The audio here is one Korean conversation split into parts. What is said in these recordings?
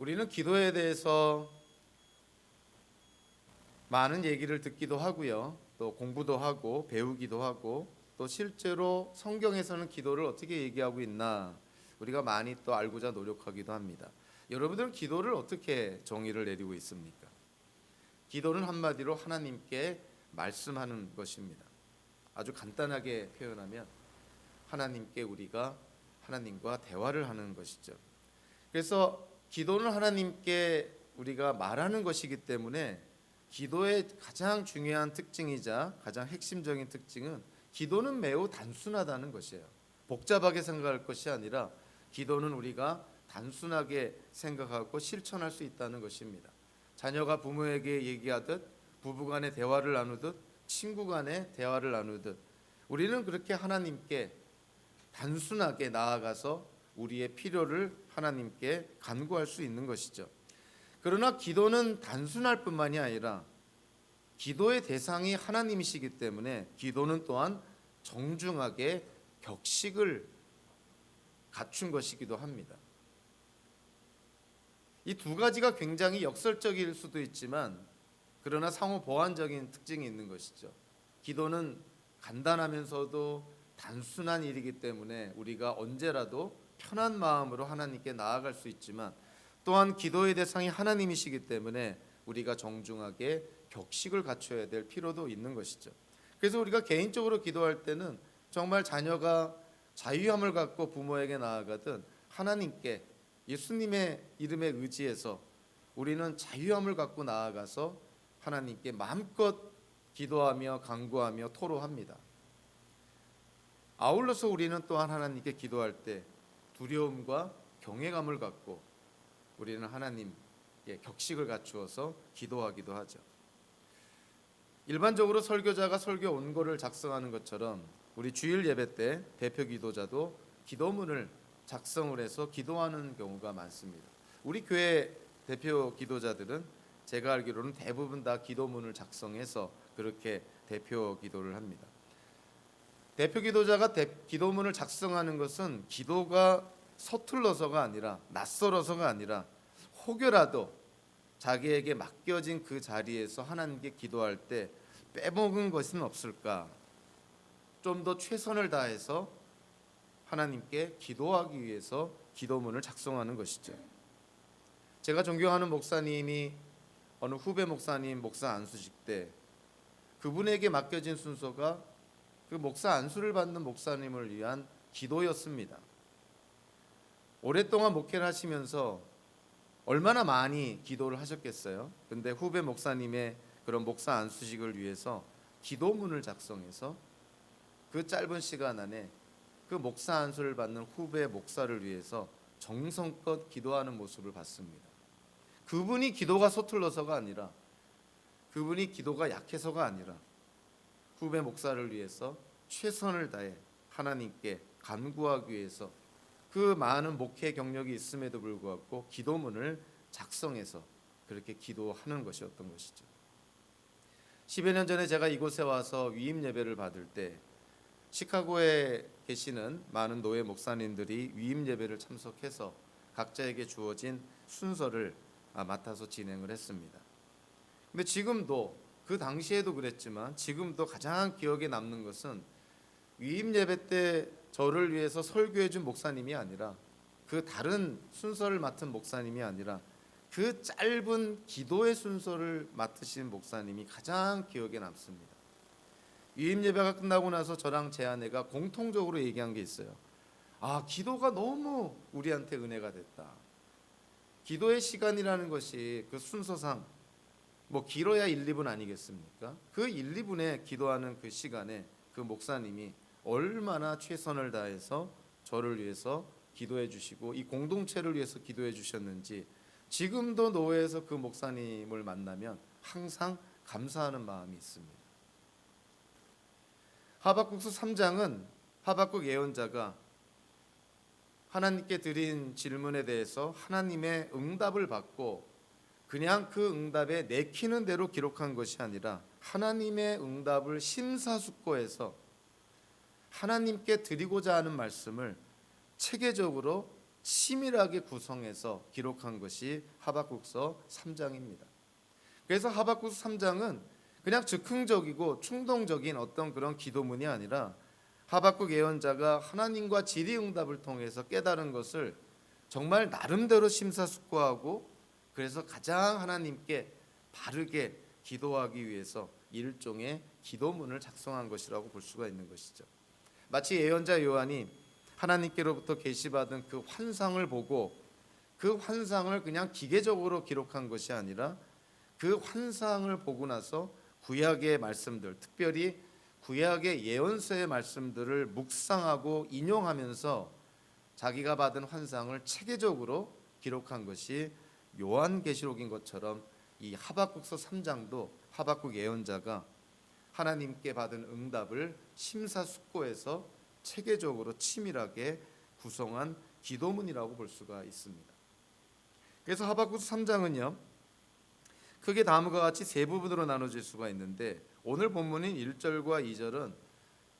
우리는 기도에 대해서 많은 얘기를 듣기도 하고요. 또 공부도 하고 배우기도 하고 또 실제로 성경에서는 기도를 어떻게 얘기하고 있나 우리가 많이 또 알고자 노력하기도 합니다. 여러분들은 기도를 어떻게 정의를 내리고 있습니까? 기도는 한마디로 하나님께 말씀하는 것입니다. 아주 간단하게 표현하면 하나님께 우리가 하나님과 대화를 하는 것이죠. 그래서 기도는 하나님께 우리가 말하는 것이기 때문에 기도의 가장 중요한 특징이자 가장 핵심적인 특징은 기도는 매우 단순하다는 것이에요. 복잡하게 생각할 것이 아니라 기도는 우리가 단순하게 생각하고 실천할 수 있다는 것입니다. 자녀가 부모에게 얘기하듯 부부간의 대화를 나누듯 친구간의 대화를 나누듯 우리는 그렇게 하나님께 단순하게 나아가서 우리의 필요를 하나님께 간구할 수 있는 것이죠. 그러나 기도는 단순할 뿐만이 아니라 기도의 대상이 하나님이시기 때문에 기도는 또한 정중하게 격식을 갖춘 것이기도 합니다. 이 두 가지가 굉장히 역설적일 수도 있지만 그러나 상호 보완적인 특징이 있는 것이죠. 기도는 간단하면서도 단순한 일이기 때문에 우리가 언제라도 편한 마음으로 하나님께 나아갈 수 있지만 또한 기도의 대상이 하나님이시기 때문에 우리가 정중하게 격식을 갖춰야 될 필요도 있는 것이죠. 그래서 우리가 개인적으로 기도할 때는 정말 자녀가 자유함을 갖고 부모에게 나아가든 하나님께 예수님의 이름에 의지해서 우리는 자유함을 갖고 나아가서 하나님께 마음껏 기도하며 간구하며 토로합니다. 아울러서 우리는 또한 하나님께 기도할 때 두려움과 경외감을 갖고 우리는 하나님께 격식을 갖추어서 기도하기도 하죠. 일반적으로 설교자가 설교 원고를 작성하는 것처럼 우리 주일 예배 때 대표 기도자도 기도문을 작성을 해서 기도하는 경우가 많습니다. 우리 교회 대표 기도자들은 제가 알기로는 대부분 다 기도문을 작성해서 그렇게 대표 기도를 합니다. 대표 기도자가 기도문을 작성하는 것은 기도가 서툴러서가 아니라 낯설어서가 아니라 혹여라도 자기에게 맡겨진 그 자리에서 하나님께 기도할 때 빼먹은 것은 없을까? 좀 더 최선을 다해서 하나님께 기도하기 위해서 기도문을 작성하는 것이죠. 제가 존경하는 목사님이 어느 후배 목사님 목사 안수식 때 그분에게 맡겨진 순서가 그 목사 안수를 받는 목사님을 위한 기도였습니다. 오랫동안 목회를 하시면서 얼마나 많이 기도를 하셨겠어요. 근데 후배 목사님의 그런 목사 안수식을 위해서 기도문을 작성해서 그 짧은 시간 안에 그 목사 안수를 받는 후배 목사를 위해서 정성껏 기도하는 모습을 봤습니다. 그분이 기도가 서툴러서가 아니라 그분이 기도가 약해서가 아니라 후배 목사를 위해서 최선을 다해 하나님께 간구하기 위해서 그 많은 목회 경력이 있음에도 불구하고 기도문을 작성해서 그렇게 기도하는 것이었던 것이죠. 10여 년 전에 제가 이곳에 와서 위임 예배를 받을 때 시카고에 계시는 많은 노예 목사님들이 위임 예배를 참석해서 각자에게 주어진 순서를 맡아서 진행을 했습니다. 근데 지금도 그 당시에도 그랬지만 지금도 가장 기억에 남는 것은 위임 예배 때 저를 위해서 설교해 준 목사님이 아니라 그 다른 순서를 맡은 목사님이 아니라 그 짧은 기도의 순서를 맡으신 목사님이 가장 기억에 남습니다. 위임 예배가 끝나고 나서 저랑 제 아내가 공통적으로 얘기한 게 있어요. 기도가 너무 우리한테 은혜가 됐다. 기도의 시간이라는 것이 그 순서상 뭐 길어야 1, 2분 아니겠습니까? 그 1, 2분에 기도하는 그 시간에 그 목사님이 얼마나 최선을 다해서 저를 위해서 기도해 주시고 이 공동체를 위해서 기도해 주셨는지 지금도 노회에서 그 목사님을 만나면 항상 감사하는 마음이 있습니다. 하박국서 3장은 하박국 예언자가 하나님께 드린 질문에 대해서 하나님의 응답을 받고 그냥 그 응답에 내키는 대로 기록한 것이 아니라 하나님의 응답을 심사숙고해서 하나님께 드리고자 하는 말씀을 체계적으로 치밀하게 구성해서 기록한 것이 하박국서 3장입니다. 그래서 하박국서 3장은 그냥 즉흥적이고 충동적인 어떤 그런 기도문이 아니라 하박국 예언자가 하나님과 질의응답을 통해서 깨달은 것을 정말 나름대로 심사숙고하고 그래서 가장 하나님께 바르게 기도하기 위해서 일종의 기도문을 작성한 것이라고 볼 수가 있는 것이죠. 마치 예언자 요한이 하나님께로부터 계시받은 그 환상을 보고 그 환상을 그냥 기계적으로 기록한 것이 아니라 그 환상을 보고 나서 구약의 말씀들, 특별히 구약의 예언서의 말씀들을 묵상하고 인용하면서 자기가 받은 환상을 체계적으로 기록한 것이 요한계시록인 것처럼 이 하박국서 3장도 하박국 예언자가 하나님께 받은 응답을 심사숙고해서 체계적으로 치밀하게 구성한 기도문이라고 볼 수가 있습니다. 그래서 하박국서 3장은요 크게 다음과 같이 세 부분으로 나눠질 수가 있는데 오늘 본문인 1절과 2절은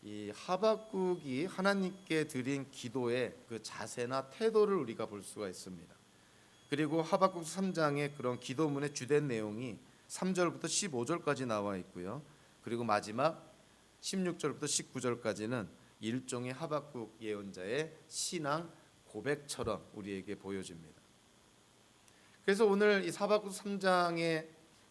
이 하박국이 하나님께 드린 기도의 그 자세나 태도를 우리가 볼 수가 있습니다. 그리고 하박국서 3장의 그런 기도문의 주된 내용이 3절부터 15절까지 나와 있고요. 그리고 마지막 16절부터 19절까지는 일종의 하박국 예언자의 신앙 고백처럼 우리에게 보여집니다. 그래서 오늘 이 하박국 3장의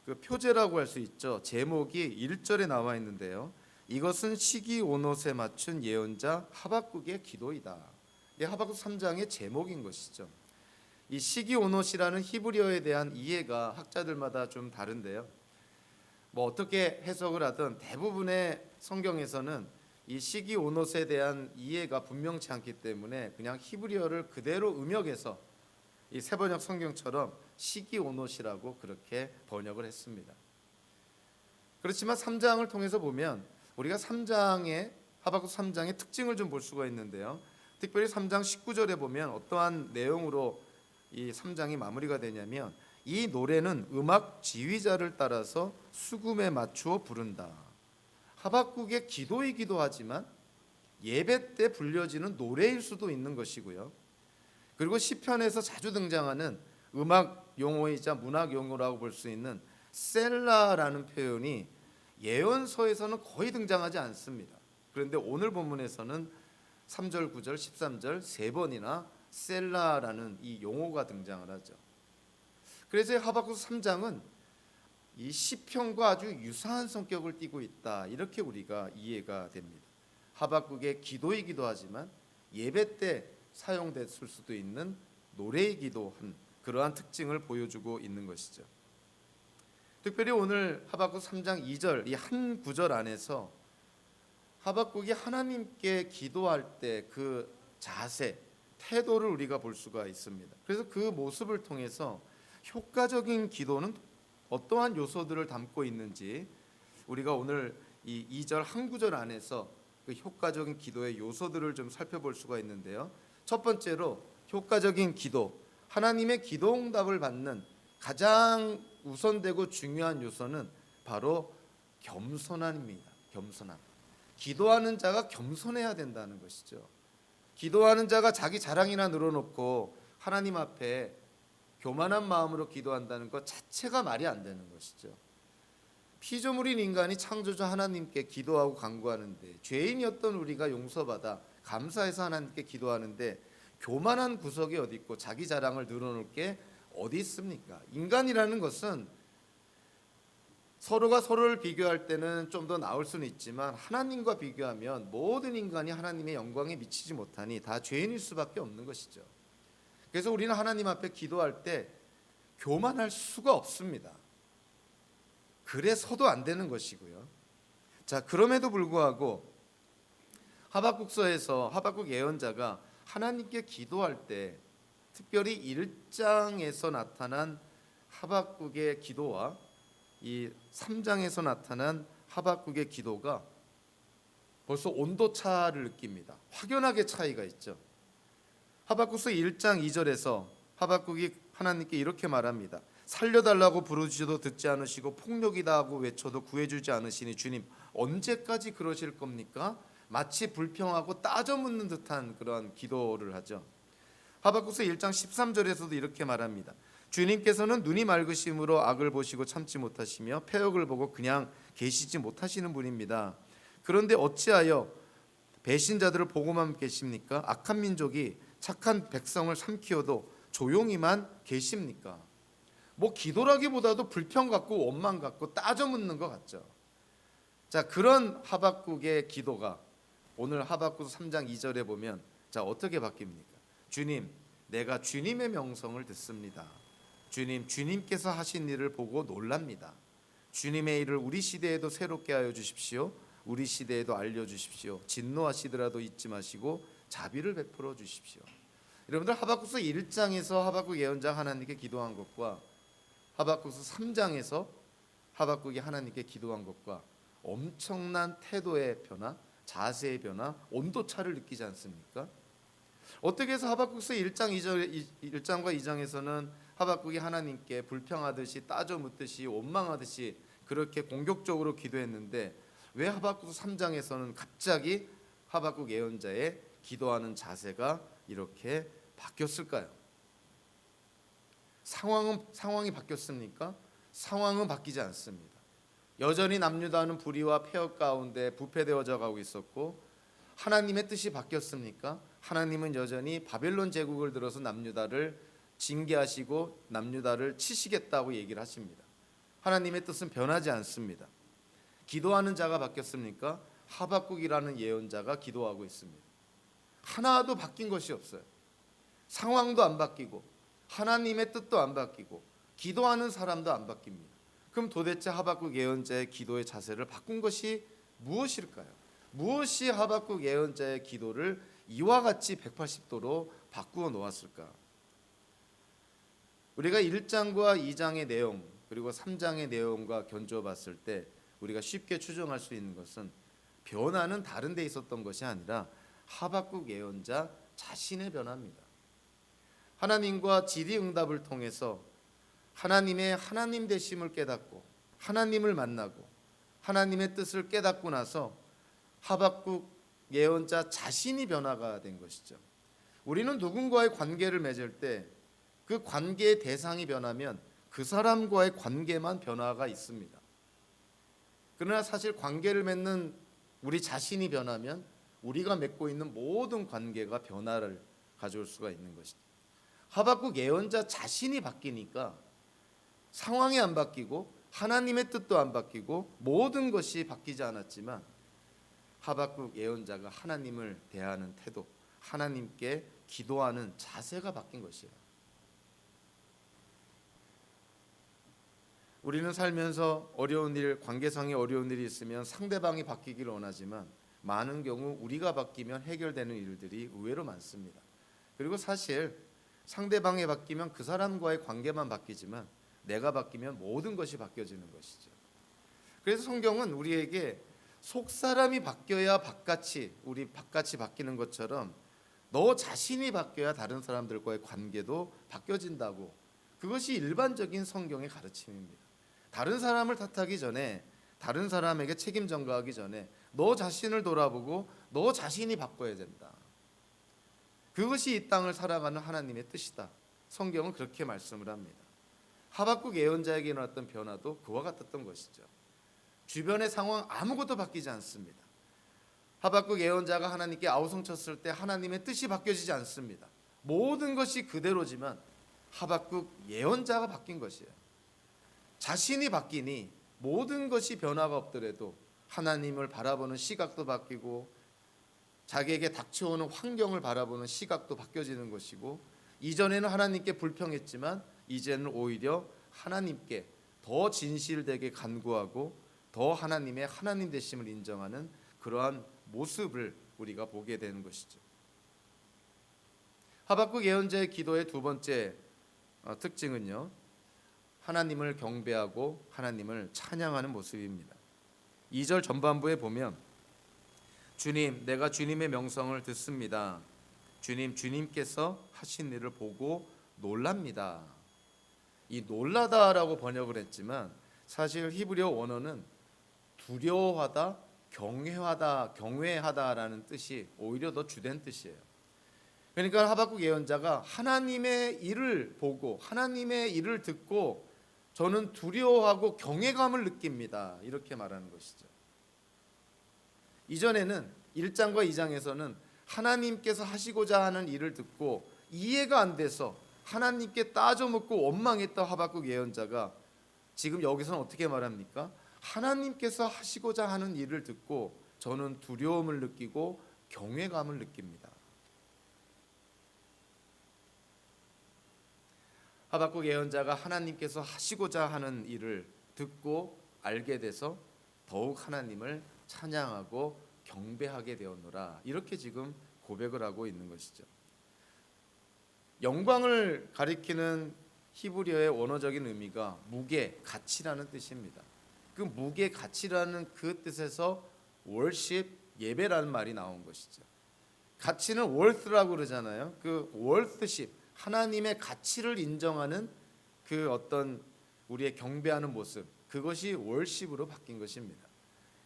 그 표제라고 할 수 있죠. 제목이 1절에 나와 있는데요. 이것은 시기 오롯에 맞춘 예언자 하박국의 기도이다. 이 하박국 3장의 제목인 것이죠. 이 시기 오롯이라는 히브리어에 대한 이해가 학자들마다 좀 다른데요. 뭐 어떻게 해석을 하든 대부분의 성경에서는 이 시기 오롯에 대한 이해가 분명치 않기 때문에 그냥 히브리어를 그대로 음역해서 이 세번역 성경처럼 시기 오롯이라고 그렇게 번역을 했습니다. 그렇지만 3장을 통해서 보면 우리가 3장의 하박국 3장의 특징을 좀 볼 수가 있는데요. 특별히 3장 19절에 보면 어떠한 내용으로 이 3장이 마무리가 되냐면 이 노래는 음악 지휘자를 따라서 수금에 맞추어 부른다. 하박국의 기도이기도 하지만 예배 때 불려지는 노래일 수도 있는 것이고요. 그리고 시편에서 자주 등장하는 음악 용어이자 문학 용어라고 볼 수 있는 셀라라는 표현이 예언서에서는 거의 등장하지 않습니다. 그런데 오늘 본문에서는 3절, 9절, 13절 세 번이나 셀라라는 이 용어가 등장을 하죠. 그래서 하박국 3장은 이 시편과 아주 유사한 성격을 띠고 있다. 이렇게 우리가 이해가 됩니다. 하박국의 기도이기도 하지만 예배 때 사용됐을 수도 있는 노래이기도 한 그러한 특징을 보여주고 있는 것이죠. 특별히 오늘 하박국 3장 2절 이 한 구절 안에서 하박국이 하나님께 기도할 때 그 자세, 태도를 우리가 볼 수가 있습니다. 그래서 그 모습을 통해서 효과적인 기도는 어떠한 요소들을 담고 있는지 우리가 오늘 이 2절 한 구절 안에서 그 효과적인 기도의 요소들을 좀 살펴볼 수가 있는데요. 첫 번째로 효과적인 기도, 하나님의 기도 응답을 받는 가장 우선되고 중요한 요소는 바로 겸손함입니다. 겸손함. 기도하는 자가 겸손해야 된다는 것이죠. 기도하는 자가 자기 자랑이나 늘어놓고 하나님 앞에 교만한 마음으로 기도한다는 것 자체가 말이 안 되는 것이죠. 피조물인 인간이 창조자 하나님께 기도하고 간구하는데 죄인이었던 우리가 용서받아 감사해서 하나님께 기도하는데 교만한 구석이 어디 있고 자기 자랑을 늘어놓을 게 어디 있습니까? 인간이라는 것은 서로가 서로를 비교할 때는 좀 더 나을 수는 있지만 하나님과 비교하면 모든 인간이 하나님의 영광에 미치지 못하니 다 죄인일 수밖에 없는 것이죠. 그래서 우리는 하나님 앞에 기도할 때 교만할 수가 없습니다. 그래서도 안 되는 것이고요. 자, 그럼에도 불구하고 하박국서에서 하박국 예언자가 하나님께 기도할 때 특별히 1장에서 나타난 하박국의 기도와 이 3장에서 나타난 하박국의 기도가 벌써 온도차를 느낍니다. 확연하게 차이가 있죠. 하박국서 1장 2절에서 하박국이 하나님께 이렇게 말합니다. 살려달라고 부르짖어도 듣지 않으시고 폭력이다 하고 외쳐도 구해주지 않으시니 주님 언제까지 그러실 겁니까? 마치 불평하고 따져 묻는 듯한 그런 기도를 하죠. 하박국서 1장 13절에서도 이렇게 말합니다. 주님께서는 눈이 맑으심으로 악을 보시고 참지 못하시며 패역을 보고 그냥 계시지 못하시는 분입니다. 그런데 어찌하여 배신자들을 보고만 계십니까? 악한 민족이 착한 백성을 삼키어도 조용히만 계십니까? 뭐 기도라기보다도 불평 같고 원망 같고 따져 묻는 것 같죠. 자, 그런 하박국의 기도가 오늘 하박국 3장 2절에 보면 자, 어떻게 바뀝니까? 주님, 내가 주님의 명성을 듣습니다. 주님, 주님께서 하신 일을 보고 놀랍니다. 주님의 일을 우리 시대에도 새롭게 하여 주십시오. 우리 시대에도 알려주십시오. 진노하시더라도 잊지 마시고 자비를 베풀어 주십시오. 여러분들 하박국서 1장에서 하박국 예언자가 하나님께 기도한 것과 하박국서 3장에서 하박국이 하나님께 기도한 것과 엄청난 태도의 변화, 자세의 변화, 온도차를 느끼지 않습니까? 어떻게 해서 하박국서 1장과 2장에서는 하박국이 하나님께 불평하듯이 따져 묻듯이 원망하듯이 그렇게 공격적으로 기도했는데 왜 하박국서 3장에서는 갑자기 하박국 예언자의 기도하는 자세가 이렇게 바뀌었을까요? 상황이 바뀌었습니까? 상황은 바뀌지 않습니다. 여전히 남유다는 불의와 폐역 가운데 부패되어져 가고 있었고 하나님의 뜻이 바뀌었습니까? 하나님은 여전히 바벨론 제국을 들어서 남유다를 징계하시고 남유다를 치시겠다고 얘기를 하십니다. 하나님의 뜻은 변하지 않습니다. 기도하는 자가 바뀌었습니까? 하박국이라는 예언자가 기도하고 있습니다. 하나도 바뀐 것이 없어요. 상황도 안 바뀌고 하나님의 뜻도 안 바뀌고 기도하는 사람도 안 바뀝니다. 그럼 도대체 하박국 예언자의 기도의 자세를 바꾼 것이 무엇일까요? 무엇이 하박국 예언자의 기도를 이와 같이 180도로 바꾸어 놓았을까? 우리가 1장과 2장의 내용 그리고 3장의 내용과 견주어 봤을 때 우리가 쉽게 추정할 수 있는 것은 변화는 다른 데 있었던 것이 아니라 하박국 예언자 자신의 변화입니다. 하나님과 질의응답을 통해서 하나님의 하나님 되심을 깨닫고 하나님을 만나고 하나님의 뜻을 깨닫고 나서 하박국 예언자 자신이 변화가 된 것이죠. 우리는 누군가의 관계를 맺을 때 그 관계의 대상이 변하면 그 사람과의 관계만 변화가 있습니다. 그러나 사실 관계를 맺는 우리 자신이 변하면 우리가 맺고 있는 모든 관계가 변화를 가져올 수가 있는 것이죠. 하박국 예언자 자신이 바뀌니까 상황이 안 바뀌고 하나님의 뜻도 안 바뀌고 모든 것이 바뀌지 않았지만 하박국 예언자가 하나님을 대하는 태도, 하나님께 기도하는 자세가 바뀐 것이에요. 우리는 살면서 어려운 일, 관계상의 어려운 일이 있으면 상대방이 바뀌기를 원하지만 많은 경우 우리가 바뀌면 해결되는 일들이 의외로 많습니다. 그리고 사실 상대방이 바뀌면 그 사람과의 관계만 바뀌지만 내가 바뀌면 모든 것이 바뀌어지는 것이죠. 그래서 성경은 우리에게 속사람이 바뀌어야 우리 바깥이 바뀌는 것처럼 너 자신이 바뀌어야 다른 사람들과의 관계도 바뀌어진다고, 그것이 일반적인 성경의 가르침입니다. 다른 사람을 탓하기 전에, 다른 사람에게 책임 전가하기 전에 너 자신을 돌아보고 너 자신이 바꿔야 된다. 그것이 이 땅을 살아가는 하나님의 뜻이다. 성경은 그렇게 말씀을 합니다. 하박국 예언자에게 일어났던 변화도 그와 같았던 것이죠. 주변의 상황 아무것도 바뀌지 않습니다. 하박국 예언자가 하나님께 아우성쳤을 때 하나님의 뜻이 바뀌어지지 않습니다. 모든 것이 그대로지만 하박국 예언자가 바뀐 것이에요. 자신이 바뀌니 모든 것이 변화가 없더라도 하나님을 바라보는 시각도 바뀌고 자기에게 닥쳐오는 환경을 바라보는 시각도 바뀌어지는 것이고, 이전에는 하나님께 불평했지만 이제는 오히려 하나님께 더 진실되게 간구하고 더 하나님의 하나님 되심을 인정하는 그러한 모습을 우리가 보게 되는 것이죠. 하박국 예언자의 기도의 두 번째 특징은요, 하나님을 경배하고 하나님을 찬양하는 모습입니다. 2절 전반부에 보면 주님, 내가 주님의 명성을 듣습니다. 주님, 주님께서 하신 일을 보고 놀랍니다. 이 놀라다라고 번역을 했지만 사실 히브리어 원어는 두려워하다, 경외하다라는 뜻이 오히려 더 주된 뜻이에요. 그러니까 하박국 예언자가 하나님의 일을 보고 하나님의 일을 듣고 저는 두려워하고 경외감을 느낍니다. 이렇게 말하는 것이죠. 이전에는 1장과 2장에서는 하나님께서 하시고자 하는 일을 듣고 이해가 안 돼서 하나님께 따져 묻고 원망했던 하박국 예언자가 지금 여기서는 어떻게 말합니까? 하나님께서 하시고자 하는 일을 듣고 저는 두려움을 느끼고 경외감을 느낍니다. 하박국 예언자가 하나님께서 하시고자 하는 일을 듣고 알게 돼서 더욱 하나님을 찬양하고 경배하게 되었노라. 이렇게 지금 고백을 하고 있는 것이죠. 영광을 가리키는 히브리어의 원어적인 의미가 무게, 가치라는 뜻입니다. 그 무게, 가치라는 그 뜻에서 worship, 예배라는 말이 나온 것이죠. 가치는 worth라고 그러잖아요. 그 worthship, 하나님의 가치를 인정하는 그 어떤 우리의 경배하는 모습, 그것이 worship으로 바뀐 것입니다.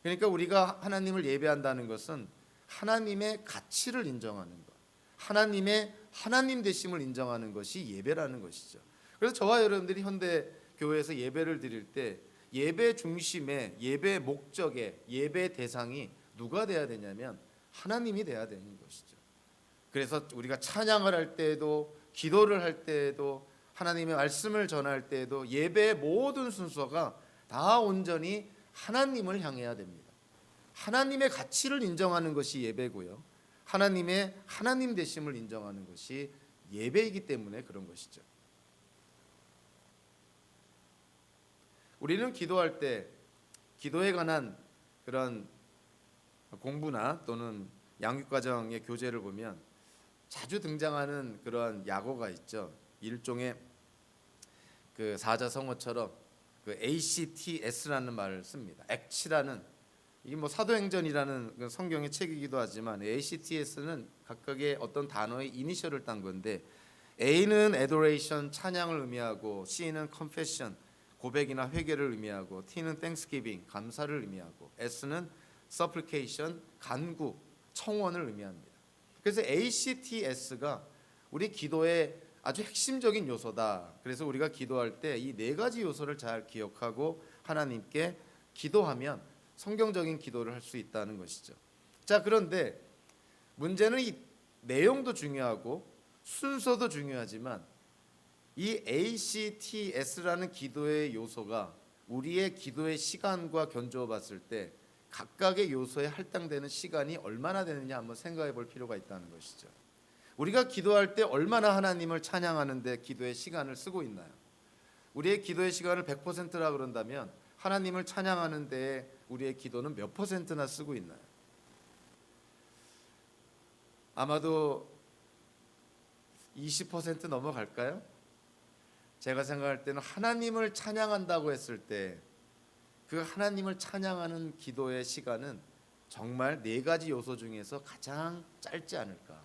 그러니까 우리가 하나님을 예배한다는 것은 하나님의 가치를 인정하는 것, 하나님의 하나님 되심을 인정하는 것이 예배라는 것이죠. 그래서 저와 여러분들이 현대 교회에서 예배를 드릴 때 예배 중심의 예배 목적의 예배 대상이 누가 돼야 되냐면 하나님이 돼야 되는 것이죠. 그래서 우리가 찬양을 할 때에도 기도를 할 때에도 하나님의 말씀을 전할 때에도 예배의 모든 순서가 다 온전히 하나님을 향해야 됩니다. 하나님의 가치를 인정하는 것이 예배고요. 하나님의 하나님 되심을 인정하는 것이 예배이기 때문에 그런 것이죠. 우리는 기도할 때 기도에 관한 그런 공부나 또는 양육과정의 교재를 보면 자주 등장하는 그런 약어가 있죠. 일종의 그 사자성어처럼 그 ACTS라는 말을 씁니다. 액치라는, 이게 뭐 사도행전이라는 성경의 책이기도 하지만 ACTS는 각각의 어떤 단어의 이니셜을 딴 건데, A는 adoration, 찬양을 의미하고, C는 confession, 고백이나 회개를 의미하고, T는 thanksgiving, 감사를 의미하고, S는 supplication, 간구, 청원을 의미합니다. 그래서 ACTS가 우리 기도의 아주 핵심적인 요소다. 그래서 우리가 기도할 때 이 네 가지 요소를 잘 기억하고 하나님께 기도하면 성경적인 기도를 할 수 있다는 것이죠. 자, 그런데 문제는 이 내용도 중요하고 순서도 중요하지만 이 ACTS라는 기도의 요소가 우리의 기도의 시간과 견주어 봤을 때 각각의 요소에 할당되는 시간이 얼마나 되느냐 한번 생각해 볼 필요가 있다는 것이죠. 우리가 기도할 때 얼마나 하나님을 찬양하는데 기도의 시간을 쓰고 있나요? 우리의 기도의 시간을 100%라 그런다면 하나님을 찬양하는 데에 우리의 기도는 몇 %나 쓰고 있나요? 아마도 20% 넘어갈까요? 제가 생각할 때는 하나님을 찬양한다고 했을 때 그 하나님을 찬양하는 기도의 시간은 정말 네 가지 요소 중에서 가장 짧지 않을까.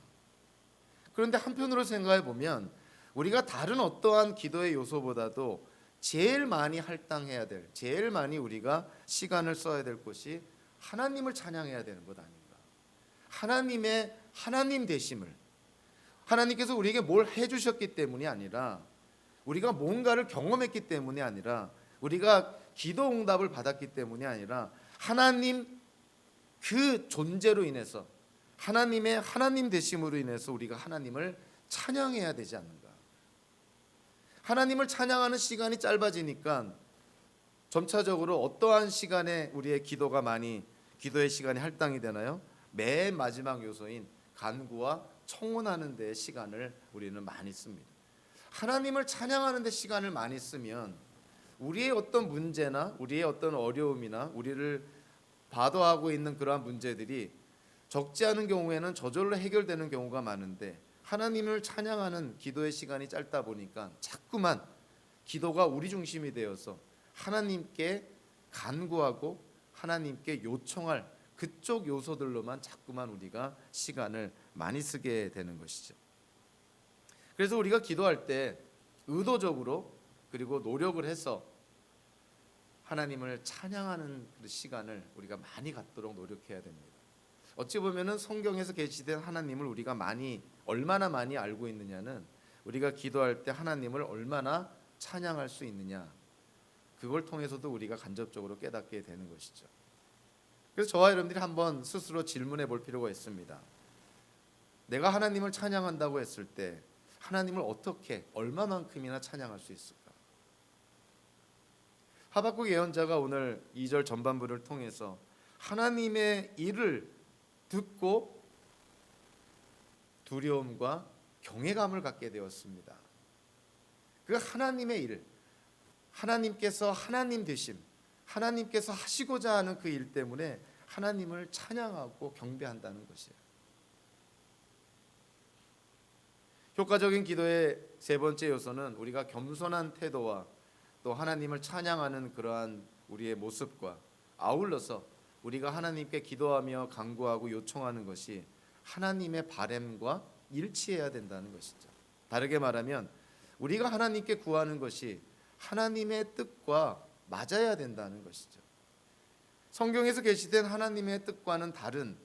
그런데 한편으로 생각해 보면 우리가 다른 어떠한 기도의 요소보다도 제일 많이 할당해야 될, 제일 많이 우리가 시간을 써야 될 것이 하나님을 찬양해야 되는 것 아닌가. 하나님의 하나님 되심을, 하나님께서 우리에게 뭘 해주셨기 때문이 아니라, 우리가 뭔가를 경험했기 때문이 아니라, 우리가 기도 응답을 받았기 때문이 아니라 하나님 그 존재로 인해서, 하나님의 하나님 되심으로 인해서 우리가 하나님을 찬양해야 되지 않는가. 하나님을 찬양하는 시간이 짧아지니까 점차적으로 어떠한 시간에 우리의 기도가 많이, 기도의 시간이 할당이 되나요? 맨 마지막 요소인 간구와 청혼하는 데 시간을 우리는 많이 씁니다. 하나님을 찬양하는 데 시간을 많이 쓰면 우리의 어떤 문제나 우리의 어떤 어려움이나 우리를 바도하고 있는 그러한 문제들이 적지 않은 경우에는 저절로 해결되는 경우가 많은데, 하나님을 찬양하는 기도의 시간이 짧다 보니까 자꾸만 기도가 우리 중심이 되어서 하나님께 간구하고 하나님께 요청할 그쪽 요소들로만 자꾸만 우리가 시간을 많이 쓰게 되는 것이죠. 그래서 우리가 기도할 때 의도적으로 그리고 노력을 해서 하나님을 찬양하는 그 시간을 우리가 많이 갖도록 노력해야 됩니다. 어찌 보면은 성경에서 계시된 하나님을 우리가 많이 얼마나 많이 알고 있느냐는 우리가 기도할 때 하나님을 얼마나 찬양할 수 있느냐, 그걸 통해서도 우리가 간접적으로 깨닫게 되는 것이죠. 그래서 저와 여러분들이 한번 스스로 질문해 볼 필요가 있습니다. 내가 하나님을 찬양한다고 했을 때 하나님을 어떻게 얼마만큼이나 찬양할 수 있을까? 하박국 예언자가 오늘 2절 전반부를 통해서 하나님의 일을 듣고 두려움과 경외감을 갖게 되었습니다. 그 하나님의 일, 하나님께서 하나님 되심, 하나님께서 하시고자 하는 그 일 때문에 하나님을 찬양하고 경배한다는 것이에요. 효과적인 기도의 세 번째 요소는 우리가 겸손한 태도와 또 하나님을 찬양하는 그러한 우리의 모습과 아울러서 우리가 하나님께 기도하며 간구하고 요청하는 것이 하나님의 바램과 일치해야 된다는 것이죠. 다르게 말하면 우리가 하나님께 구하는 것이 하나님의 뜻과 맞아야 된다는 것이죠. 성경에서 계시된 하나님의 뜻과는 다른,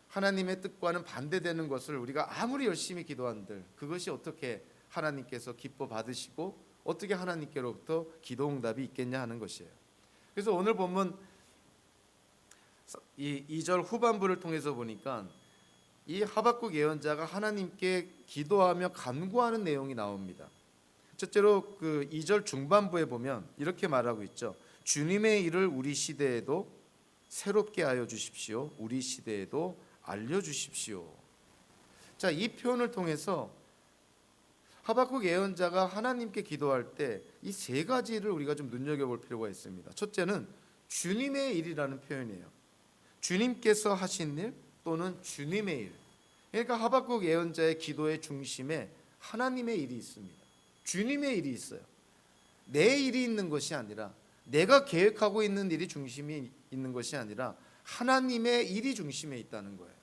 하나님의 뜻과는 반대되는 것을 우리가 아무리 열심히 기도한들 그것이 어떻게 하나님께서 기뻐 받으시고 어떻게 하나님께로부터 기도 응답이 있겠냐 하는 것이에요. 그래서 오늘 본문 이 2절 후반부를 통해서 보니까 이 하박국 예언자가 하나님께 기도하며 간구하는 내용이 나옵니다. 첫째로 그 2절 중반부에 보면 이렇게 말하고 있죠. 주님의 일을 우리 시대에도 새롭게 하여 주십시오. 우리 시대에도 알려주십시오. 자, 이 표현을 통해서 하박국 예언자가 하나님께 기도할 때 이 세 가지를 우리가 좀 눈여겨볼 필요가 있습니다. 첫째는 주님의 일이라는 표현이에요. 주님께서 하신 일 또는 주님의 일. 그러니까 하박국 예언자의 기도의 중심에 하나님의 일이 있습니다. 주님의 일이 있어요. 내 일이 있는 것이 아니라, 내가 계획하고 있는 일이 중심이 있는 것이 아니라 하나님의 일이 중심에 있다는 거예요.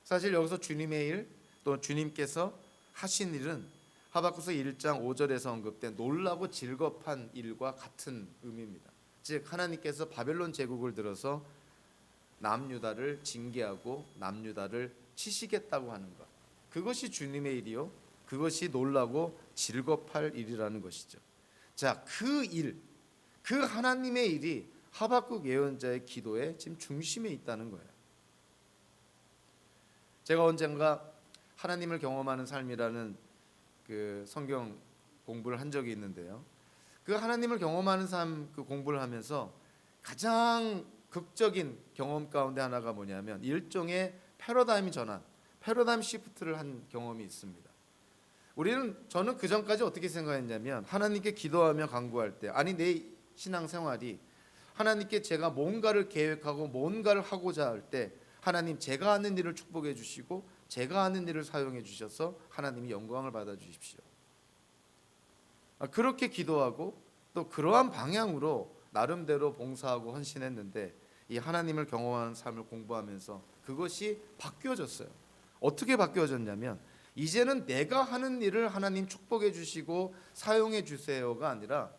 사실 여기서 주님의 일, 또 주님께서 하신 일은 하박국서 1장 5절에서 언급된 놀라고 질겁한 일과 같은 의미입니다. 즉 하나님께서 바벨론 제국을 들어서 남유다를 징계하고 남유다를 치시겠다고 하는 것, 그것이 주님의 일이요, 그것이 놀라고 질겁할 일이라는 것이죠. 자, 그 일, 그 하나님의 일이 하박국 예언자의 기도의 지금 중심에 있다는 거예요. 제가 언젠가 하나님을 경험하는 삶이라는 그 성경 공부를 한 적이 있는데요. 그 하나님을 경험하는 삶 그 공부를 하면서 가장 극적인 경험 가운데 하나가 뭐냐면 일종의 패러다임 전환, 패러다임 시프트를 한 경험이 있습니다. 저는 그 전까지 어떻게 생각했냐면 하나님께 기도하며 간구할 때, 아니 내 신앙생활이 하나님께 제가 뭔가를 계획하고 뭔가를 하고자 할 때 하나님 제가 하는 일을 축복해 주시고 제가 하는 일을 사용해 주셔서 하나님이 영광을 받아 주십시오. 그렇게 기도하고 또 그러한 방향으로 나름대로 봉사하고 헌신했는데 이 하나님을 경험하는 삶을 공부하면서 그것이 바뀌어졌어요. 어떻게 바뀌어졌냐면 이제는 내가 하는 일을 하나님 축복해 주시고 사용해 주세요가 아니라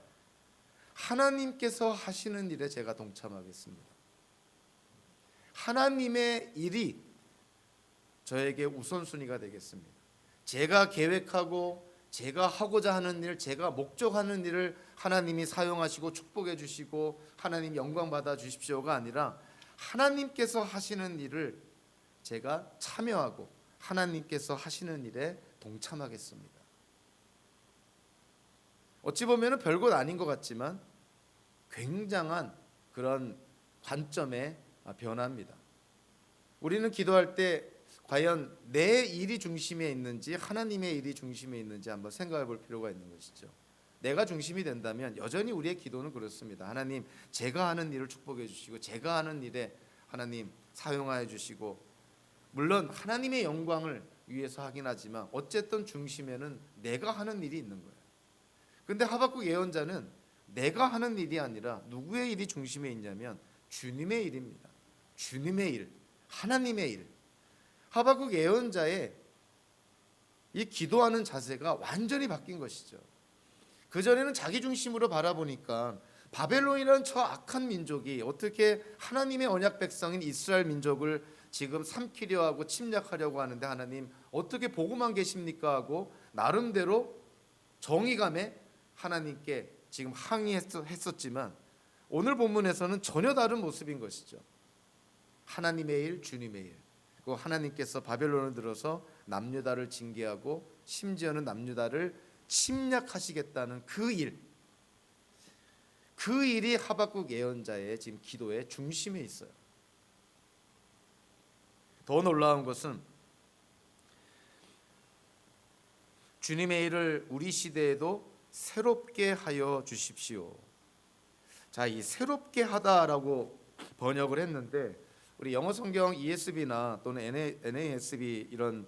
하나님께서 하시는 일에 제가 동참하겠습니다. 하나님의 일이 저에게 우선순위가 되겠습니다. 제가 계획하고 제가 하고자 하는 일, 제가 목적하는 일을 하나님이 사용하시고 축복해 주시고 하나님 영광 받아 주십시오가 아니라 하나님께서 하시는 일을 제가 참여하고 하나님께서 하시는 일에 동참하겠습니다. 어찌 보면 별것 아닌 것 같지만 굉장한 그런 관점의 변화입니다. 우리는 기도할 때 과연 내 일이 중심에 있는지 하나님의 일이 중심에 있는지 한번 생각해 볼 필요가 있는 것이죠. 내가 중심이 된다면 여전히 우리의 기도는 그렇습니다. 하나님 제가 하는 일을 축복해 주시고 제가 하는 일에 하나님 사용하여 주시고, 물론 하나님의 영광을 위해서 하긴 하지만 어쨌든 중심에는 내가 하는 일이 있는 거예요. 근데 하박국 예언자는 내가 하는 일이 아니라 누구의 일이 중심에 있냐면 주님의 일입니다. 주님의 일, 하나님의 일. 하박국 예언자의 이 기도하는 자세가 완전히 바뀐 것이죠. 그전에는 자기 중심으로 바라보니까 바벨론이라는 저 악한 민족이 어떻게 하나님의 언약 백성인 이스라엘 민족을 지금 삼키려 하고 침략하려고 하는데 하나님 어떻게 보고만 계십니까 하고 나름대로 정의감에 하나님께 지금 항의했었지만 오늘 본문에서는 전혀 다른 모습인 것이죠. 하나님의 일, 주님의 일. 그 하나님께서 바벨론을 들어서 남유다를 징계하고 심지어는 남유다를 침략하시겠다는 그 일. 그 일이 하박국 예언자의 지금 기도의 중심에 있어요. 더 놀라운 것은 주님의 일을 우리 시대에도 새롭게 하여 주십시오. 자, 이 새롭게 하다라고 번역을 했는데 우리 영어 성경 ESV나 또는 NASB 이런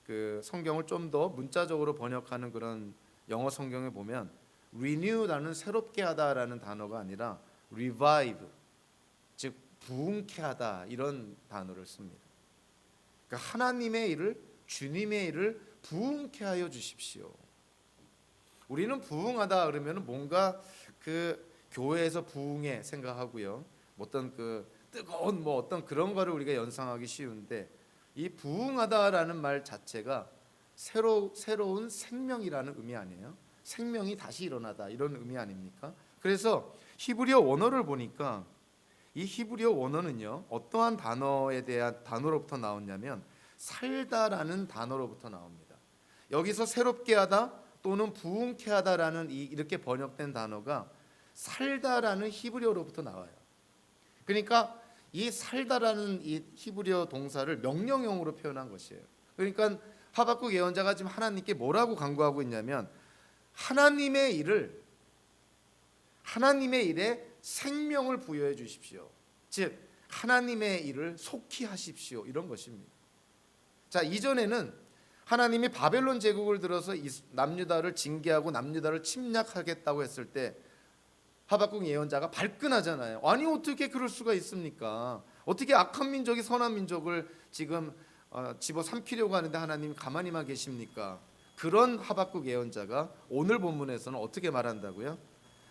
그 성경을 좀 더 문자적으로 번역하는 그런 영어 성경에 보면 renew라는 새롭게 하다라는 단어가 아니라 revive, 즉 부흥케 하다 이런 단어를 씁니다. 그러니까 하나님의 일을, 주님의 일을 부흥케 하여 주십시오. 우리는 부흥하다 그러면 뭔가 그 교회에서 부흥에 생각하고요. 어떤 그 뜨거운 뭐 어떤 그런 거를 우리가 연상하기 쉬운데 이 부흥하다라는 말 자체가 새로운 생명이라는 의미 아니에요? 생명이 다시 일어나다 이런 의미 아닙니까? 그래서 히브리어 원어를 보니까 이 히브리어 원어는요 어떠한 단어로부터 나왔냐면 살다라는 단어로부터 나옵니다. 여기서 새롭게 하다 또는 부흥케 하다라는 이렇게 번역된 단어가 살다라는 히브리어로부터 나와요. 그러니까 이 살다라는 이 히브리어 동사를 명령형으로 표현한 것이에요. 그러니까 하박국 예언자가 지금 하나님께 뭐라고 간구하고 있냐면 하나님의 일에 생명을 부여해 주십시오. 즉 하나님의 일을 속히 하십시오. 이런 것입니다. 자, 이전에는 하나님이 바벨론 제국을 들어서 남유다를 징계하고 남유다를 침략하겠다고 했을 때 하박국 예언자가 발끈하잖아요. 아니 어떻게 그럴 수가 있습니까? 어떻게 악한 민족이 선한 민족을 지금 집어삼키려고 하는데 하나님 가만히만 계십니까? 그런 하박국 예언자가 오늘 본문에서는 어떻게 말한다고요?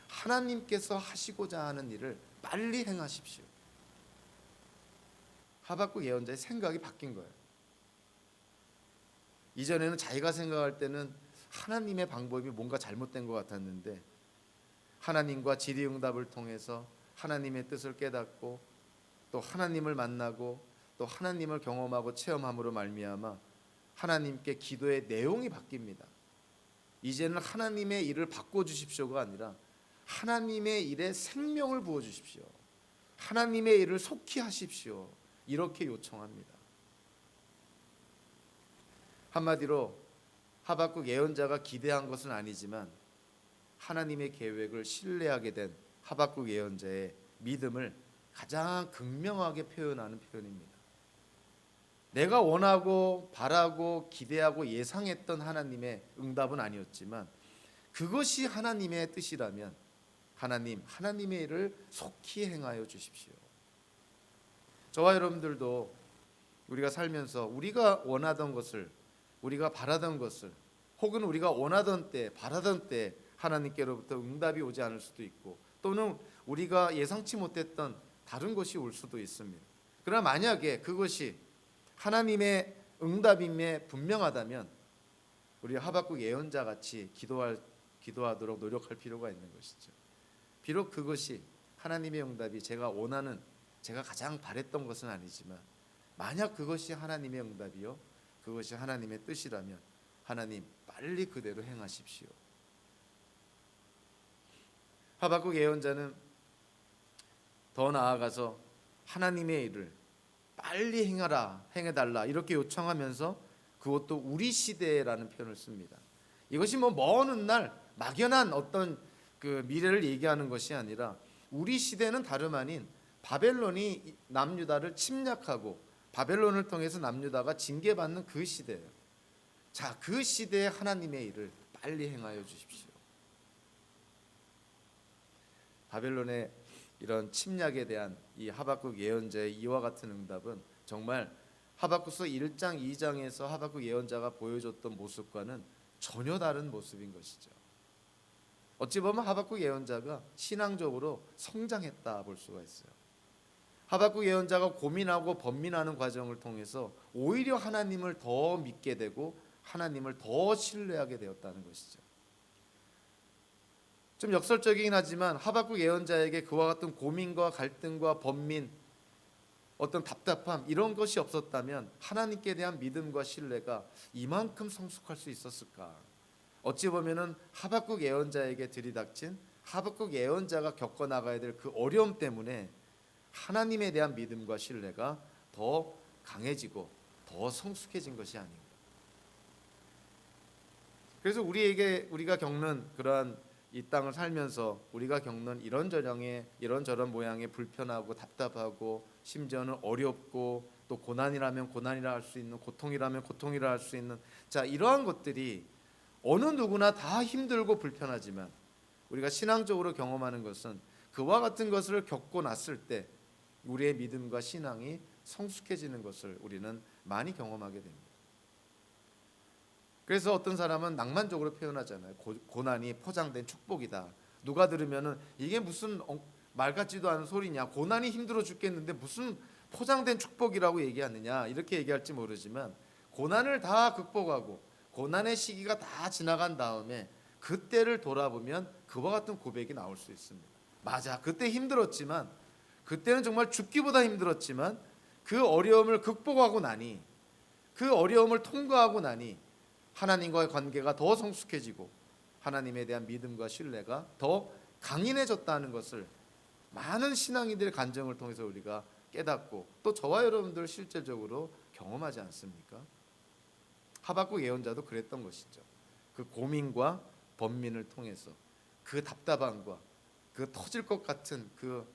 하나님께서 하시고자 하는 일을 빨리 행하십시오. 하박국 예언자의 생각이 바뀐 거예요. 이전에는 자기가 생각할 때는 하나님의 방법이 뭔가 잘못된 것 같았는데 하나님과 질의응답을 통해서 하나님의 뜻을 깨닫고 또 하나님을 만나고 또 하나님을 경험하고 체험함으로 말미암아 하나님께 기도의 내용이 바뀝니다. 이제는 하나님의 일을 바꿔주십시오가 아니라 하나님의 일에 생명을 부어주십시오. 하나님의 일을 속히 하십시오. 이렇게 요청합니다. 한마디로 하박국 예언자가 기대한 것은 아니지만 하나님의 계획을 신뢰하게 된 하박국 예언자의 믿음을 가장 극명하게 표현하는 표현입니다. 내가 원하고 바라고 기대하고 예상했던 하나님의 응답은 아니었지만 그것이 하나님의 뜻이라면 하나님의 일을 속히 행하여 주십시오. 저와 여러분들도 우리가 살면서 우리가 원하던 것을 우리가 바라던 것을 혹은 우리가 원하던 때 바라던 때 하나님께로부터 응답이 오지 않을 수도 있고 또는 우리가 예상치 못했던 다른 것이 올 수도 있습니다. 그러나 만약에 그것이 하나님의 응답임에 분명하다면 우리 하박국 예언자 같이 기도하도록 노력할 필요가 있는 것이죠. 비록 그것이 하나님의 응답이 제가 원하는 제가 가장 바랬던 것은 아니지만 만약 그것이 하나님의 응답이요 그것이 하나님의 뜻이라면 하나님 빨리 그대로 행하십시오. 하박국 예언자는 더 나아가서 하나님의 일을 빨리 행해달라 이렇게 요청하면서 그것도 우리 시대라는 표현을 씁니다. 이것이 뭐 먼 훗날 막연한 어떤 그 미래를 얘기하는 것이 아니라 우리 시대는 다름 아닌 바벨론이 남유다를 침략하고 바벨론을 통해서 남유다가 징계받는 그 시대예요. 자, 그 시대에 하나님의 일을 빨리 행하여 주십시오. 바벨론의 이런 침략에 대한 이 하박국 예언자의 이와 같은 응답은 정말 하박국서 1장 2장에서 하박국 예언자가 보여줬던 모습과는 전혀 다른 모습인 것이죠. 어찌 보면 하박국 예언자가 신앙적으로 성장했다 볼 수가 있어요. 하박국 예언자가 고민하고 번민하는 과정을 통해서 오히려 하나님을 더 믿게 되고 하나님을 더 신뢰하게 되었다는 것이죠. 좀 역설적이긴 하지만 하박국 예언자에게 그와 같은 고민과 갈등과 번민, 어떤 답답함 이런 것이 없었다면 하나님께 대한 믿음과 신뢰가 이만큼 성숙할 수 있었을까? 어찌 보면은 하박국 예언자에게 들이닥친 하박국 예언자가 겪어 나가야 될 그 어려움 때문에 하나님에 대한 믿음과 신뢰가 더 강해지고 더 성숙해진 것이 아닌가. 그래서 우리가 겪는 그러한 이 땅을 살면서 우리가 겪는 이런저런 모양의 불편하고 답답하고 심지어는 어렵고 또 고난이라면 고난이라 할 수 있는 고통이라면 고통이라 할 수 있는 자 이러한 것들이 어느 누구나 다 힘들고 불편하지만 우리가 신앙적으로 경험하는 것은 그와 같은 것을 겪고 났을 때 우리의 믿음과 신앙이 성숙해지는 것을 우리는 많이 경험하게 됩니다. 그래서 어떤 사람은 낭만적으로 표현하잖아요. 고난이 포장된 축복이다. 누가 들으면은 이게 무슨 말 같지도 않은 소리냐. 고난이 힘들어 죽겠는데 무슨 포장된 축복이라고 얘기하느냐. 이렇게 얘기할지 모르지만 고난을 다 극복하고 고난의 시기가 다 지나간 다음에 그때를 돌아보면 그와 같은 고백이 나올 수 있습니다. 맞아. 그때 힘들었지만 그때는 정말 죽기보다 힘들었지만 그 어려움을 극복하고 나니 그 어려움을 통과하고 나니 하나님과의 관계가 더 성숙해지고 하나님에 대한 믿음과 신뢰가 더 강인해졌다는 것을 많은 신앙인들의 간증을 통해서 우리가 깨닫고 또 저와 여러분들 실제적으로 경험하지 않습니까? 하박국 예언자도 그랬던 것이죠. 그 고민과 번민을 통해서 그 답답함과 그 터질 것 같은 그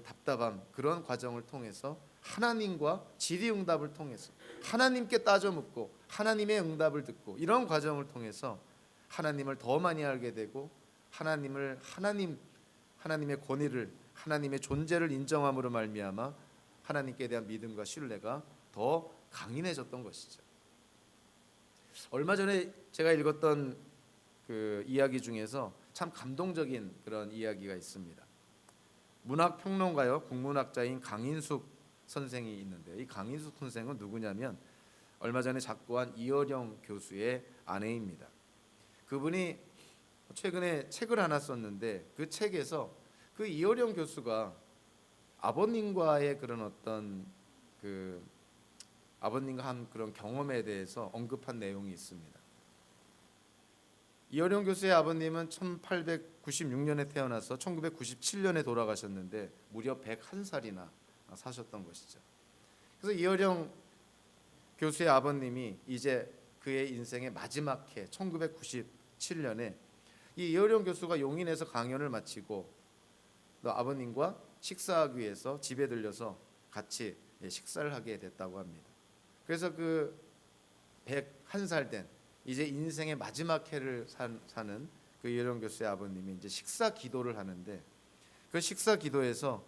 답답함 그런 과정을 통해서 하나님과 질의응답을 통해서 하나님께 따져 묻고 하나님의 응답을 듣고 이런 과정을 통해서 하나님을 더 많이 알게 되고 하나님의 권위를 하나님의 존재를 인정함으로 말미암아 하나님께 대한 믿음과 신뢰가 더 강인해졌던 것이죠. 얼마 전에 제가 읽었던 그 이야기 중에서 참 감동적인 그런 이야기가 있습니다. 문학평론가요, 국문학자인 강인숙 선생이 있는데 이 강인숙 선생은 누구냐면 얼마 전에 작고한 이어령 교수의 아내입니다. 그분이 최근에 책을 하나 썼는데 그 책에서 그 이어령 교수가 아버님과의 그런 어떤 그 아버님과 한 그런 경험에 대해서 언급한 내용이 있습니다. 이어령 교수의 아버님은 1896년에 태어나서 1997년에 돌아가셨는데 무려 101살이나 사셨던 것이죠. 그래서 이어령 교수의 아버님이 이제 그의 인생의 마지막 해 1997년에 이 이어령 교수가 용인에서 강연을 마치고 또 아버님과 식사하기 위해서 집에 들려서 같이 식사를 하게 됐다고 합니다. 그래서 그 101살 된 이제 인생의 마지막 해를 사는 그 이어령 교수의 아버님이 이제 식사 기도를 하는데 그 식사 기도에서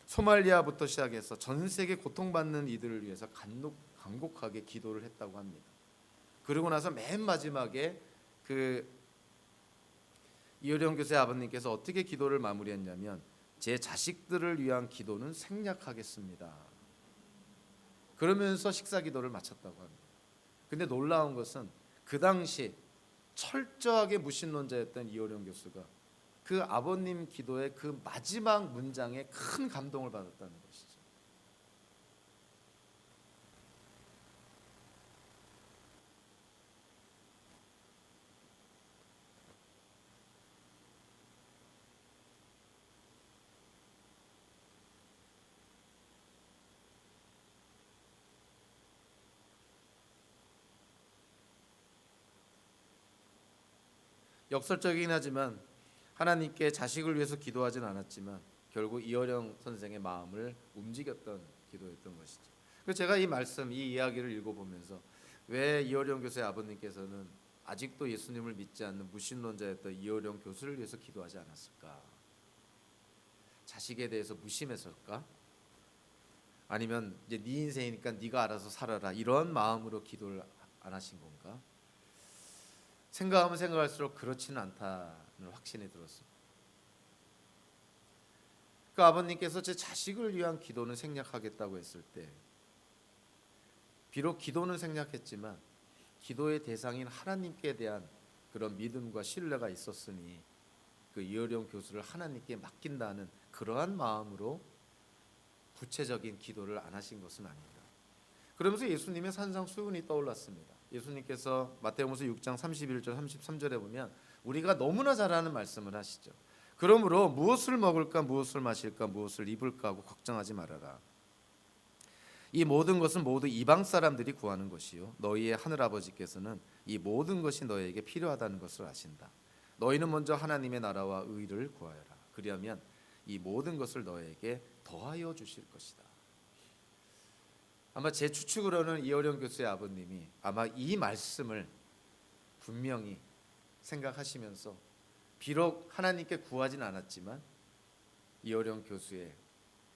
소말리아부터 시작해서 전 세계 고통받는 이들을 위해서 간곡하게 기도를 했다고 합니다. 그러고 나서 맨 마지막에 그 이어령 교수의 아버님께서 어떻게 기도를 마무리했냐면 제 자식들을 위한 기도는 생략하겠습니다. 그러면서 식사 기도를 마쳤다고 합니다. 근데 놀라운 것은 그 당시 철저하게 무신론자였던 이어령 교수가 그 아버님 기도의 그 마지막 문장에 큰 감동을 받았다는 것이죠. 역설적이긴 하지만 하나님께 자식을 위해서 기도하진 않았지만 결국 이어령 선생의 마음을 움직였던 기도였던 것이죠. 그래서 제가 이 이야기를 읽어보면서 왜 이어령 교수의 아버님께서는 아직도 예수님을 믿지 않는 무신론자였던 이어령 교수를 위해서 기도하지 않았을까? 자식에 대해서 무심했을까? 아니면 이제 네 인생이니까 네가 알아서 살아라 이런 마음으로 기도를 안 하신 건가? 생각하면 생각할수록 그렇지는 않다는 확신이 들었습니다. 그 아버님께서 제 자식을 위한 기도는 생략하겠다고 했을 때, 비록 기도는 생략했지만 기도의 대상인 하나님께 대한 그런 믿음과 신뢰가 있었으니 그 이어령 교수를 하나님께 맡긴다는 그러한 마음으로 구체적인 기도를 안 하신 것은 아닌가. 그러면서 예수님의 산상수훈이 떠올랐습니다. 예수님께서 마태복음서 6장 31절 33절에 보면 우리가 너무나 잘 아는 말씀을 하시죠. 그러므로 무엇을 먹을까 무엇을 마실까 무엇을 입을까 하고 걱정하지 말아라. 이 모든 것은 모두 이방 사람들이 구하는 것이요 너희의 하늘 아버지께서는 이 모든 것이 너희에게 필요하다는 것을 아신다. 너희는 먼저 하나님의 나라와 의를 구하여라. 그리하면 이 모든 것을 너희에게 더하여 주실 것이다. 아마 제 추측으로는 이어령 교수의 아버님이 아마 이 말씀을 분명히 생각하시면서 비록 하나님께 구하진 않았지만 이어령 교수의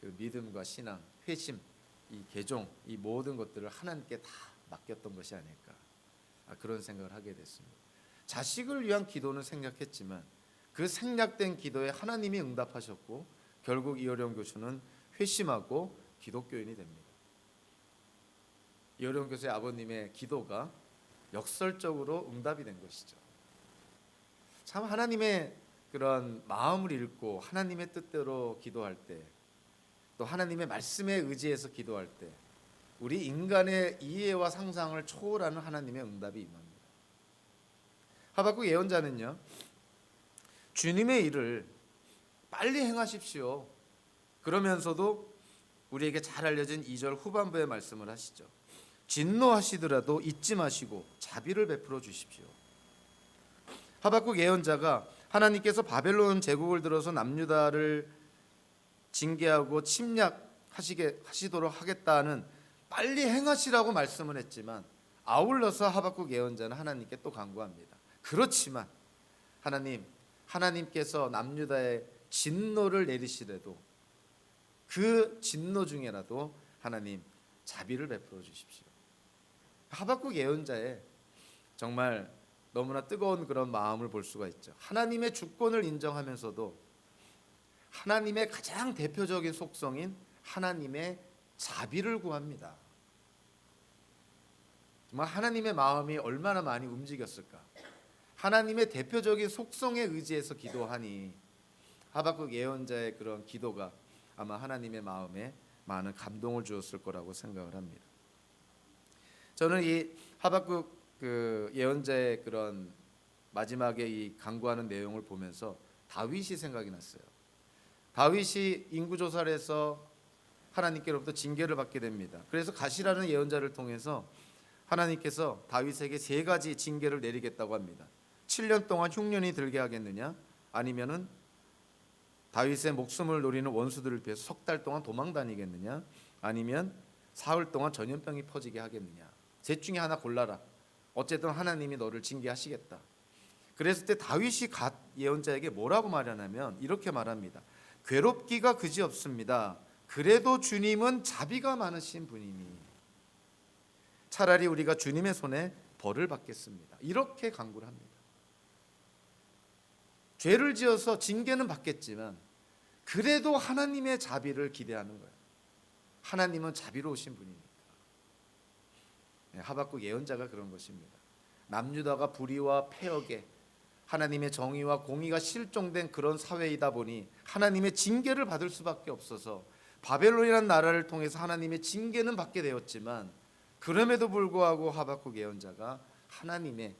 그 믿음과 신앙, 회심, 이 개종, 이 모든 것들을 하나님께 다 맡겼던 것이 아닐까, 그런 생각을 하게 됐습니다. 자식을 위한 기도는 생략했지만 그 생략된 기도에 하나님이 응답하셨고 결국 이어령 교수는 회심하고 기독교인이 됩니다. 이어령 교수의 아버님의 기도가 역설적으로 응답이 된 것이죠. 참 하나님의 그런 마음을 읽고 하나님의 뜻대로 기도할 때, 또 하나님의 말씀에 의지해서 기도할 때 우리 인간의 이해와 상상을 초월하는 하나님의 응답이 임합니다. 하박국 예언자는요, 주님의 일을 빨리 행하십시오. 그러면서도 우리에게 잘 알려진 2절 후반부의 말씀을 하시죠. 진노하시더라도 잊지 마시고 자비를 베풀어 주십시오. 하박국 예언자가 하나님께서 바벨론 제국을 들어서 남유다를 징계하고 침략하시도록 하겠다는 빨리 행하시라고 말씀을 했지만 아울러서 하박국 예언자는 하나님께 또 간구합니다. 그렇지만 하나님께서 남유다의 진노를 내리시더라도 그 진노 중에라도 하나님 자비를 베풀어 주십시오. 하박국 예언자의 정말 너무나 뜨거운 그런 마음을 볼 수가 있죠. 하나님의 주권을 인정하면서도 하나님의 가장 대표적인 속성인 하나님의 자비를 구합니다. 정말 하나님의 마음이 얼마나 많이 움직였을까. 하나님의 대표적인 속성에 의지해서 기도하니 하박국 예언자의 그런 기도가 아마 하나님의 마음에 많은 감동을 주었을 거라고 생각을 합니다. 저는 이 하박국 그 예언자의 그런 마지막에 이 간구하는 내용을 보면서 다윗이 생각이 났어요. 다윗이 인구조사를 해서 하나님께로부터 징계를 받게 됩니다. 그래서 가시라는 예언자를 통해서 하나님께서 다윗에게 3가지 징계를 내리겠다고 합니다. 7년 동안 흉년이 들게 하겠느냐, 아니면은 다윗의 목숨을 노리는 원수들을 피해서 석 달 동안 도망 다니겠느냐, 아니면 사흘 동안 전염병이 퍼지게 하겠느냐. 셋 중에 하나 골라라. 어쨌든 하나님이 너를 징계하시겠다. 그랬을 때 다윗이 갓 예언자에게 뭐라고 말하냐면 이렇게 말합니다. 괴롭기가 그지없습니다. 그래도 주님은 자비가 많으신 분이니 차라리 우리가 주님의 손에 벌을 받겠습니다. 이렇게 간구를 합니다. 죄를 지어서 징계는 받겠지만 그래도 하나님의 자비를 기대하는 거예요. 하나님은 자비로우신 분이니까. 하박국 예언자가 그런 것입니다. 남유다가 불의와 폐역에 하나님의 정의와 공의가 실종된 그런 사회이다 보니 하나님의 징계를 받을 수밖에 없어서 바벨론이라는 나라를 통해서 하나님의 징계는 받게 되었지만 그럼에도 불구하고 하박국 예언자가 하나님의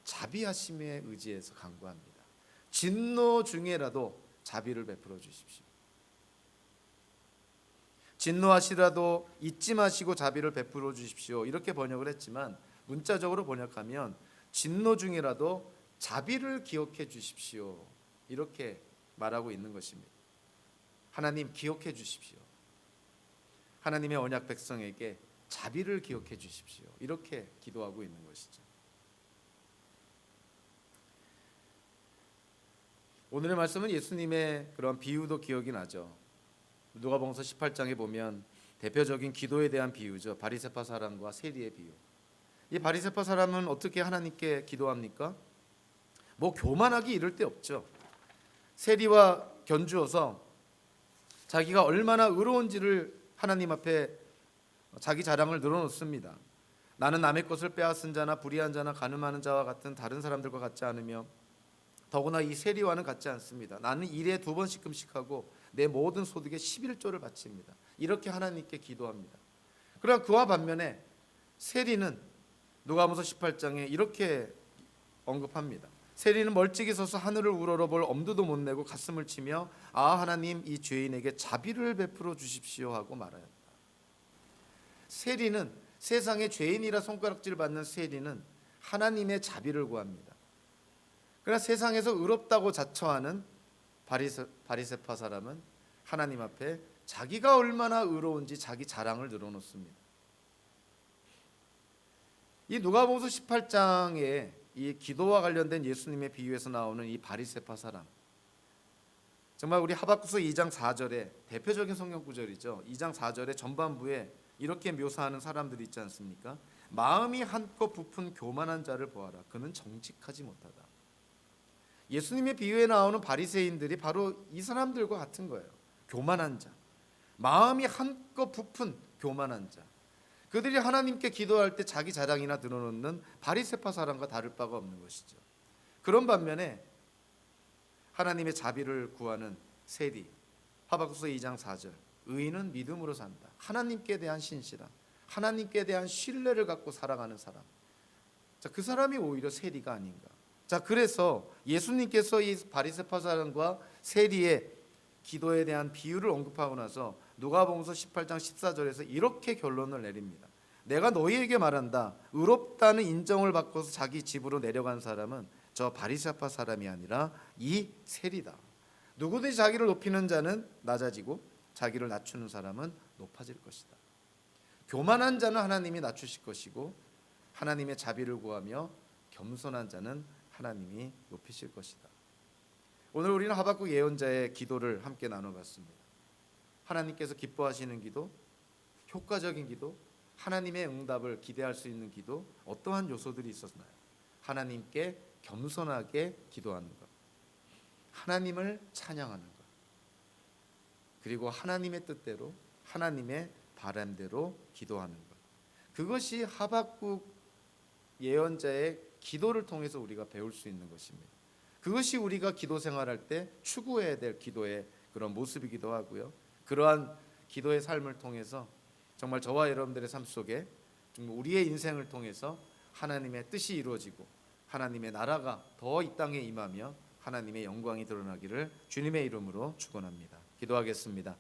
자비하심에 의지해서 간구합니다. 진노 중에라도 자비를 베풀어 주십시오. 진노하시라도 잊지 마시고 자비를 베풀어 주십시오. 이렇게 번역을 했지만 문자적으로 번역하면 진노 중이라도 자비를 기억해 주십시오. 이렇게 말하고 있는 것입니다. 하나님 기억해 주십시오. 하나님의 언약 백성에게 자비를 기억해 주십시오. 이렇게 기도하고 있는 것이죠. 오늘의 말씀은 예수님의 그런 비유도 기억이 나죠. 누가복음서 18장에 보면 대표적인 기도에 대한 비유죠. 바리새파 사람과 세리의 비유. 이 바리새파 사람은 어떻게 하나님께 기도합니까? 뭐 교만하기 이를 데 없죠. 세리와 견주어서 자기가 얼마나 의로운지를 하나님 앞에 자기 자랑을 늘어놓습니다. 나는 남의 것을 빼앗은 자나 불의한 자나 간음하는 자와 같은 다른 사람들과 같지 않으며 더구나 이 세리와는 같지 않습니다. 나는 일에 2번씩 금식하고 내 모든 소득의 11조를 바칩니다. 이렇게 하나님께 기도합니다. 그러나 그와 반면에 세리는 누가복음 18장에 이렇게 언급합니다. 세리는 멀찍이 서서 하늘을 우러러볼 엄두도 못 내고 가슴을 치며 아 하나님 이 죄인에게 자비를 베풀어 주십시오 하고 말하였다. 세리는 세상의 죄인이라 손가락질 받는 세리는 하나님의 자비를 구합니다. 그러나 세상에서 의롭다고 자처하는 바리새파 사람은 하나님 앞에 자기가 얼마나 의로운지 자기 자랑을 늘어놓습니다. 이 누가복음 18장에 이 기도와 관련된 예수님의 비유에서 나오는 이 바리새파 사람, 정말 우리 하박국서 2장 4절에 대표적인 성경 구절이죠. 2장 4절의 전반부에 이렇게 묘사하는 사람들이 있지 않습니까? 마음이 한껏 부푼 교만한 자를 보아라. 그는 정직하지 못하다. 예수님의 비유에 나오는 바리새인들이 바로 이 사람들과 같은 거예요. 교만한 자, 마음이 한껏 부푼 교만한 자. 그들이 하나님께 기도할 때 자기 자랑이나 드러놓는 바리새파 사람과 다를 바가 없는 것이죠. 그런 반면에 하나님의 자비를 구하는 세리, 하박국서 2장 4절, 의인은 믿음으로 산다. 하나님께 대한 신실함, 하나님께 대한 신뢰를 갖고 살아가는 사람. 자, 그 사람이 오히려 세리가 아닌가. 자, 그래서 예수님께서 이 바리새파 사람과 세리의 기도에 대한 비유를 언급하고 나서 누가복음서 18장 14절에서 이렇게 결론을 내립니다. 내가 너희에게 말한다. 의롭다는 인정을 받고서 자기 집으로 내려간 사람은 저 바리새파 사람이 아니라 이 세리다. 누구든지 자기를 높이는 자는 낮아지고 자기를 낮추는 사람은 높아질 것이다. 교만한 자는 하나님이 낮추실 것이고 하나님의 자비를 구하며 겸손한 자는 하나님이 높이실 것이다. 오늘 우리는 하박국 예언자의 기도를 함께 나눠봤습니다. 하나님께서 기뻐하시는 기도, 효과적인 기도, 하나님의 응답을 기대할 수 있는 기도, 어떠한 요소들이 있었나요? 하나님께 겸손하게 기도하는 것, 하나님을 찬양하는 것, 그리고 하나님의 뜻대로 하나님의 바람대로 기도하는 것. 그것이 하박국 예언자의 기도를 통해서 우리가 배울 수 있는 것입니다. 그것이 우리가 기도 생활할 때 추구해야 될 기도의 그런 모습이기도 하고요. 그러한 기도의 삶을 통해서 정말 저와 여러분들의 삶 속에 우리의 인생을 통해서 하나님의 뜻이 이루어지고 하나님의 나라가 더 이 땅에 임하며 하나님의 영광이 드러나기를 주님의 이름으로 축원합니다. 기도하겠습니다.